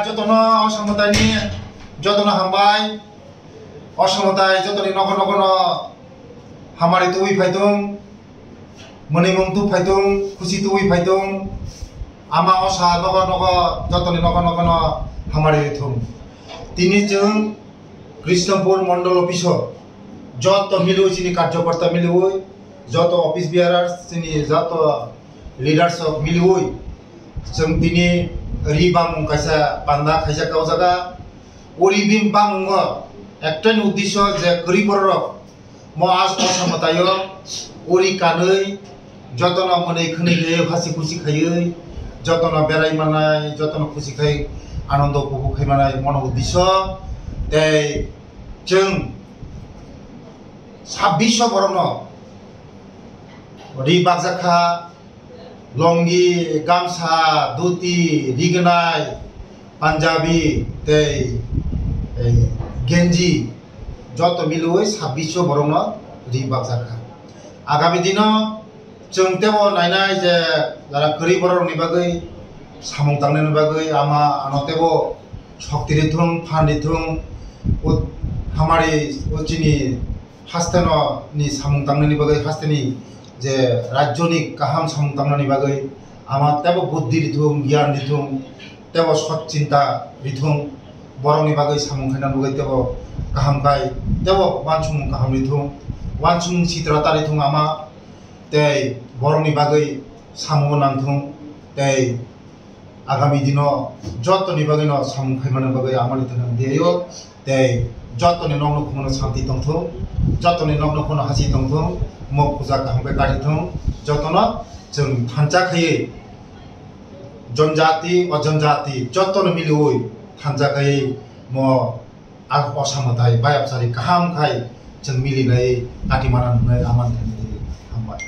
যতন অসমতানি যতন হামবাই অসমতায় যতনি নখ নখ হামারি তুই ফাইতুম মনিমুং তু ফাইতুম খুশি তুই ফাইতুম আমা অসা নখ নখ যতনি নখ নখ হামারি থুম তিনি जों কৃষ্ণপুর মন্ডল অফিস যত মিলু চিনি কার্যকর্তা মিলুই যত অফিস বিয়ারার চিনি যত লিডার্स मिलुई जों दिनै रिबामुं कायसा बान्दा खायसा गावजागा ओरिबिम बामुंग एकटाइन उद्देश्य जे गरिबरक म आज असमतायो ओरि कानै जतन मनै खनै गयै हासि खुसि खायै जतन बेराय मानाय जतन खुसि खाय आनन्द उपभोग खाय मानाय मन उद्देश्य ते जों 26 बरनो रिबागजाखा लंगी गामसा धुति रिगनाय पांजाबी ते गेंजी जत मिलुई 26 बरन रिबागजाखा आगामी दिन जों तेबो नायनाय जे जारा गरिब बरनि बागै सामुं तांनायनि बागै आमा आनतेबो शक्ति रिथुं फान रिथुं हमारी उचिनि हास्तेनो नि सामुं तांनायनि बागै हास्तेनि जे राज्यनि गाहाम सामुं तांनायनि बागै आमा तेबो बुद्धि रिथुं गियान रिथुं तेबो सत चिंता रिथुं बरनि बागै सामुं खायनानि बागै तेबो गाहाम गाय तेबो वानसुं गाहाम रिथुं वानसुं सित्रा तारिथुं आमा ते बरनि बागै सामुं नांथुं ते आगामी दिनो जतनि बागै न सामुं खायमानि बागै आमानि थाखाय देयो ते जतनि नग्न खुमनो शांति तंथुं जतनि नग्न खुमनो हासि तंथुं म पूजा गाहामखौ गारिथों जतन जों थानजाखायै जनजाति अजनजाति जतन मिलुई थानजाखायै म असमताय बायाबसारि गाहामखाय जों मिलिनाय काटिमाना नुनाय आमान थांबाय।